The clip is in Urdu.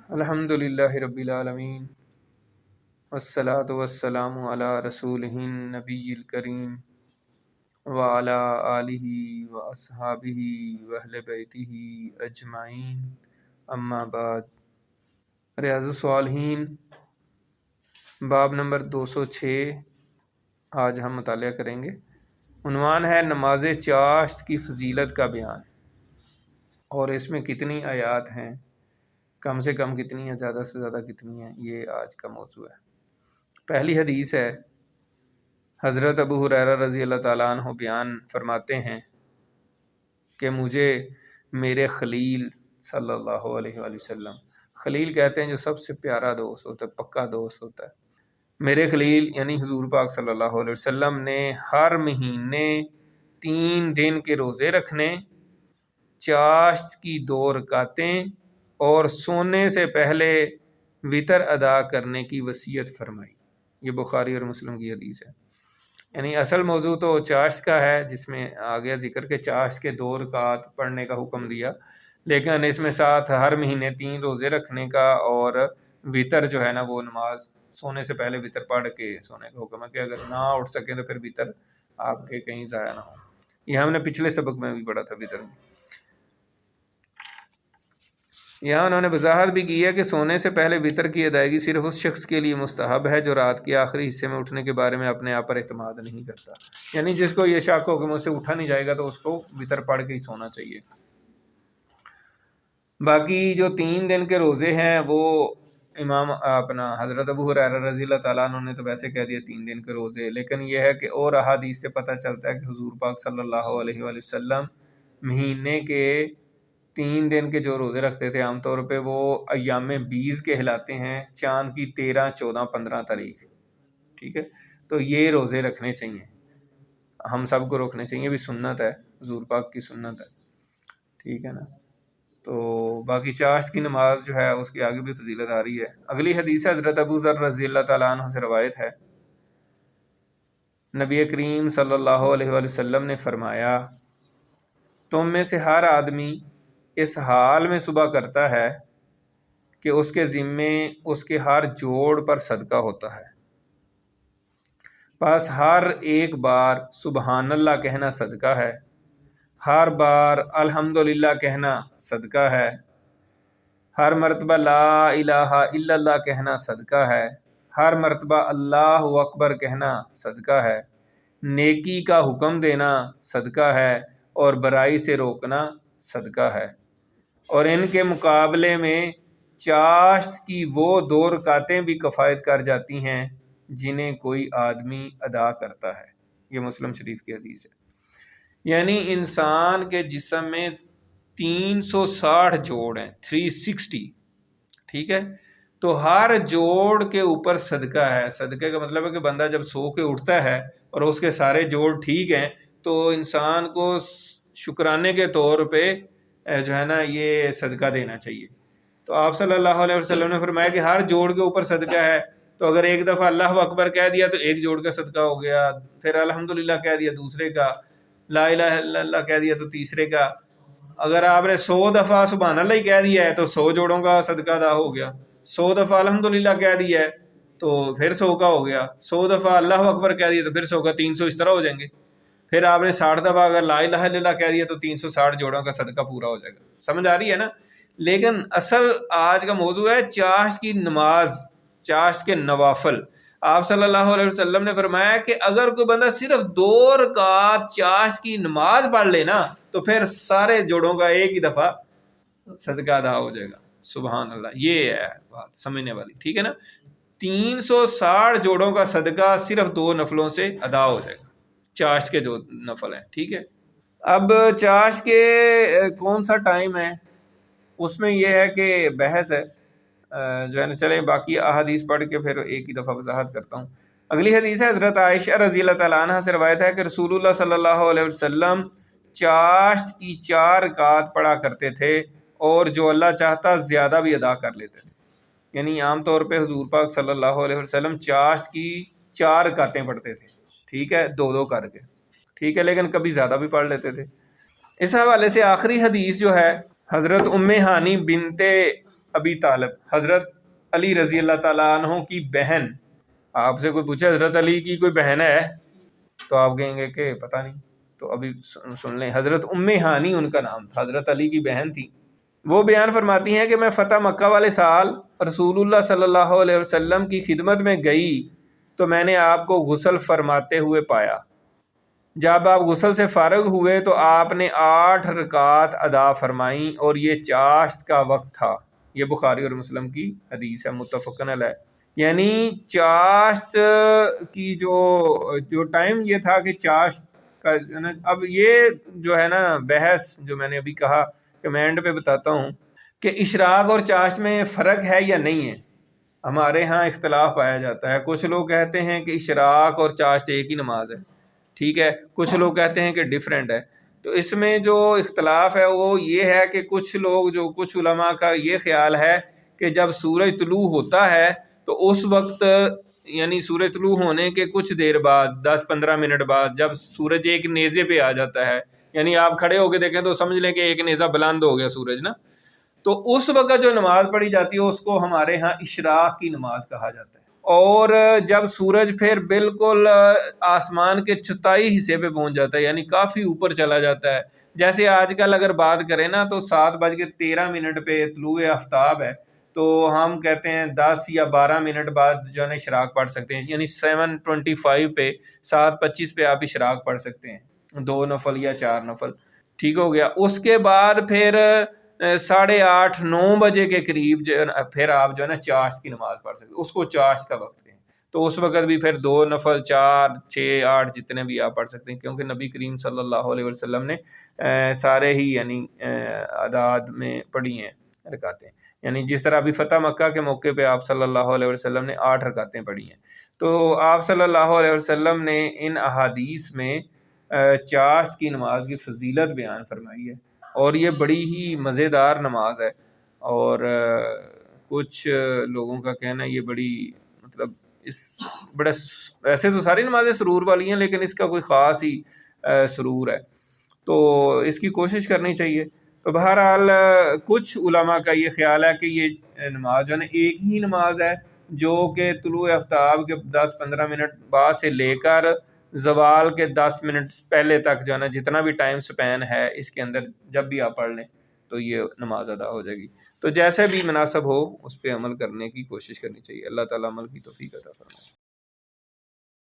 الحمد للہ رب العالمین والصلاة والسلام علی رسولہ النبی الکریم وعلی آلہ واصحابہ واہل بیتہ اجمعین، اما بعد۔ ریاض الصالحین باب نمبر 206 آج ہم مطالعہ کریں گے۔ عنوان ہے نماز چاشت کی فضیلت کا بیان، اور اس میں کتنی آیات ہیں، کم سے کم کتنی ہیں، زیادہ سے زیادہ کتنی ہیں، یہ آج کا موضوع ہے۔ پہلی حدیث ہے، حضرت ابو ہریرہ رضی اللہ تعالیٰ عنہ بیان فرماتے ہیں کہ مجھے میرے خلیل صلی اللہ علیہ وآلہ وسلم، خلیل کہتے ہیں جو سب سے پیارا دوست ہوتا ہے، پکا دوست ہوتا ہے، میرے خلیل یعنی حضور پاک صلی اللہ علیہ وسلم نے ہر مہینے 3 دن کے روزے رکھنے، چاشت کی 2 رکعتیں اور سونے سے پہلے وطر ادا کرنے کی وصیت فرمائی۔ یہ بخاری اور مسلم کی حدیث ہے۔ یعنی اصل موضوع تو چاشت کا ہے، جس میں آگے ذکر کے چاشت کے 2 رکعت پڑھنے کا حکم دیا، لیکن اس میں ساتھ ہر مہینے 3 روزے رکھنے کا اور وطر جو ہے نا وہ نماز سونے سے پہلے وطر پڑھ کے سونے کا حکم ہے کہ اگر نہ اٹھ سکیں تو پھر وطر آپ کے کہیں ضائع نہ ہو۔ یہ ہم نے پچھلے سبق میں بھی پڑھا تھا وطر میں۔ یہاں انہوں نے وضاحت بھی کی ہے کہ سونے سے پہلے وطر کی ادائیگی صرف اس شخص کے لیے مستحب ہے جو رات کے آخری حصے میں اٹھنے کے بارے میں اپنے آپ پر اعتماد نہیں کرتا، یعنی جس کو یہ شک ہو کہ مجھ سے اٹھا نہیں جائے گا تو اس کو وطر پڑھ کے ہی سونا چاہیے۔ باقی جو 3 دن کے روزے ہیں وہ امام اپنا حضرت ابو ہریرہ رضی اللہ تعالیٰ عنہ نے تو ویسے کہہ دیا 3 دن کے روزے، لیکن یہ ہے کہ اور احادیث سے پتہ چلتا ہے کہ حضور پاک صلی اللہ علیہ وآلہ وسلم مہینے کے 3 دن کے جو روزے رکھتے تھے عام طور پہ وہ ایام 20 کہلاتے ہیں، چاند کی 13، 14، 15 تاریخ، ٹھیک ہے، تو یہ روزے رکھنے چاہیے، ہم سب کو رکھنے چاہیے، بھی سنت ہے، حضور پاک کی سنت ہے، ٹھیک ہے نا۔ تو باقی چاشت کی نماز جو ہے اس کی آگے بھی فضیلت آ رہی ہے۔ اگلی حدیث حضرت ابو ذر رضی اللہ تعالیٰ عنہ سے روایت ہے، نبی کریم صلی اللہ علیہ وآلہ وسلم نے فرمایا، تم میں سے ہر آدمی اس حال میں صبح کرتا ہے کہ اس کے ذمے اس کے ہر جوڑ پر صدقہ ہوتا ہے، پس ہر ایک بار سبحان اللہ کہنا صدقہ ہے، ہر بار الحمدللہ کہنا صدقہ ہے، ہر مرتبہ لا الہ الا اللہ کہنا صدقہ ہے، ہر مرتبہ اللہ اکبر کہنا صدقہ ہے، نیکی کا حکم دینا صدقہ ہے اور برائی سے روکنا صدقہ ہے، اور ان کے مقابلے میں چاشت کی وہ 2 رکعتیں بھی کفایت کر جاتی ہیں جنہیں کوئی آدمی ادا کرتا ہے۔ یہ مسلم شریف کی حدیث ہے۔ یعنی انسان کے جسم میں 360 جوڑ ہیں، 360، ٹھیک ہے، تو ہر جوڑ کے اوپر صدقہ ہے۔ صدقے کا مطلب ہے کہ بندہ جب سو کے اٹھتا ہے اور اس کے سارے جوڑ ٹھیک ہیں تو انسان کو شکرانے کے طور پہ جو ہے نا یہ صدقہ دینا چاہیے۔ تو آپ صلی اللہ علیہ وسلم نے فرمایا کہ ہر جوڑ کے اوپر صدقہ ہے، تو اگر ایک دفعہ اللہ اکبر کہہ دیا تو ایک جوڑ کا صدقہ ہو گیا، پھر الحمدللہ کہہ دیا دوسرے کا، لا الہ الا اللہ کہہ دیا تو تیسرے کا، اگر آپ نے 100 دفعہ سبحان اللہ ہی کہہ دیا ہے تو 100 جوڑوں کا صدقہ ادا ہو گیا، 100 دفعہ الحمدللہ کہہ دیا ہے تو پھر 100 کا ہو گیا، 100 دفعہ اللہ اکبر کہہ دیا تو پھر 100 کا 300 اس طرح ہو جائیں گے، پھر آپ نے 60 دفعہ اگر لا الہ الا اللہ کہہ دیا تو 360 جوڑوں کا صدقہ پورا ہو جائے گا۔ سمجھ آ رہی ہے نا؟ لیکن اصل آج کا موضوع ہے چاشت کی نماز، چاشت کے نوافل۔ آپ صلی اللہ علیہ وسلم نے فرمایا کہ اگر کوئی بندہ صرف 2 رکعت چاشت کی نماز پڑھ لے نا تو پھر سارے جوڑوں کا ایک ہی دفعہ صدقہ ادا ہو جائے گا۔ سبحان اللہ، یہ ہے بات سمجھنے والی، ٹھیک ہے نا۔ 360 جوڑوں کا صدقہ صرف 2 نفلوں سے ادا ہو جائے گا، چاشت کے جو نفل ہیں، ٹھیک ہے۔ اب چاشت کے کون سا ٹائم ہے اس میں یہ ہے کہ بحث ہے جو ہے نا، چلیں باقی احادیث پڑھ کے پھر ایک ہی دفعہ وضاحت کرتا ہوں۔ اگلی حدیث ہے حضرت عائشہ رضی اللہ تعالیٰ عنہ سے روایت ہے کہ رسول اللہ صلی اللہ علیہ وسلم چاشت کی 4 رکعت پڑھا کرتے تھے اور جو اللہ چاہتا زیادہ بھی ادا کر لیتے تھے۔ یعنی عام طور پہ حضور پاک صلی اللہ علیہ وسلم چاشت کی 4 رکعتیں پڑھتے تھے، ٹھیک ہے، 2 کر کے، ٹھیک ہے، لیکن کبھی زیادہ بھی پڑھ لیتے تھے۔ اس حوالے سے آخری حدیث جو ہے حضرت ام ہانی بنت ابی طالب، حضرت علی رضی اللہ تعالیٰ عنہ کی بہن. آپ سے کوئی پوچھے حضرت علی کی کوئی بہن ہے تو آپ کہیں گے کہ پتہ نہیں. تو ابھی سن لیں، حضرت ام ہانی ان کا نام تھا، حضرت علی کی بہن تھی. وہ بیان فرماتی ہیں کہ میں فتح مکہ والے سال رسول اللہ صلی اللہ علیہ وسلم کی خدمت میں گئی تو میں نے آپ کو غسل فرماتے ہوئے پایا. جب آپ غسل سے فارغ ہوئے تو آپ نے 8 رکعات ادا فرمائیں اور یہ چاشت کا وقت تھا. یہ بخاری اور مسلم کی حدیث ہے، متفقن علیہ. یعنی چاشت کی جو ٹائم یہ تھا کہ چاشت کا جو ہے نا، اب یہ جو ہے نا بحث جو میں نے ابھی کہا کہ میں اینڈ پہ بتاتا ہوں کہ اشراق اور چاشت میں فرق ہے یا نہیں ہے. ہمارے ہاں اختلاف پایا جاتا ہے. کچھ لوگ کہتے ہیں کہ اشراق اور چاشت ایک ہی نماز ہے، ٹھیک ہے. کچھ لوگ کہتے ہیں کہ ڈیفرنٹ ہے. تو اس میں جو اختلاف ہے وہ یہ ہے کہ کچھ علماء کا یہ خیال ہے کہ جب سورج طلوع ہوتا ہے تو اس وقت، یعنی سورج طلوع ہونے کے کچھ دیر بعد 10-15 منٹ بعد جب سورج ایک نیزے پہ آ جاتا ہے، یعنی آپ کھڑے ہو کے دیکھیں تو سمجھ لیں کہ ایک نیزہ بلند ہو گیا سورج نا، تو اس وقت جو نماز پڑھی جاتی ہے اس کو ہمارے ہاں اشراق کی نماز کہا جاتا ہے. اور جب سورج پھر بالکل آسمان کے چوتھائی حصے پہ پہنچ جاتا ہے، یعنی کافی اوپر چلا جاتا ہے، جیسے آج کل اگر بات کریں نا تو 7:13 پہ طلوع آفتاب ہے، تو ہم کہتے ہیں 10 یا 12 منٹ بعد جو ہے نا اشراق پڑھ سکتے ہیں. یعنی 7:25 پہ 7:25 پہ آپ اشراق پڑھ سکتے ہیں، 2 نفل یا 4 نفل. ٹھیک ہو گیا. اس کے بعد پھر 8:30-9 بجے کے قریب جو ہے نا پھر آپ جو ہے نا چاشت کی نماز پڑھ سکتے، اس کو چاشت کا وقت ہیں. تو اس وقت بھی پھر 2 نفل 4 6 8 جتنے بھی آپ پڑھ سکتے ہیں، کیونکہ نبی کریم صلی اللہ علیہ وسلم نے سارے ہی یعنی اعداد میں پڑھی ہیں رکعتیں. یعنی جس طرح ابھی فتح مکہ کے موقع پہ آپ صلی اللہ علیہ وسلم نے 8 رکعتیں پڑھی ہیں. تو آپ صلی اللہ علیہ وسلم نے ان احادیث میں چاشت کی نماز کی فضیلت بیان فرمائی ہے، اور یہ بڑی ہی مزیدار نماز ہے. اور کچھ لوگوں کا کہنا ہے یہ بڑی مطلب بڑا، ویسے تو ساری نمازیں سرور والی ہیں لیکن اس کا کوئی خاص ہی سرور ہے، تو اس کی کوشش کرنی چاہیے. تو بہرحال کچھ علماء کا یہ خیال ہے کہ یہ نماز جو ہے نا ایک ہی نماز ہے، جو کہ طلوع آفتاب کے 10-15 منٹ بعد سے لے کر زوال کے 10 منٹ پہلے تک جو ہے نا جتنا بھی ٹائم سپین ہے اس کے اندر جب بھی آپ پڑھ لیں تو یہ نماز ادا ہو جائے گی. تو جیسے بھی مناسب ہو اس پہ عمل کرنے کی کوشش کرنی چاہیے. اللہ تعالیٰ عمل کی توفیق عطا فرمائے.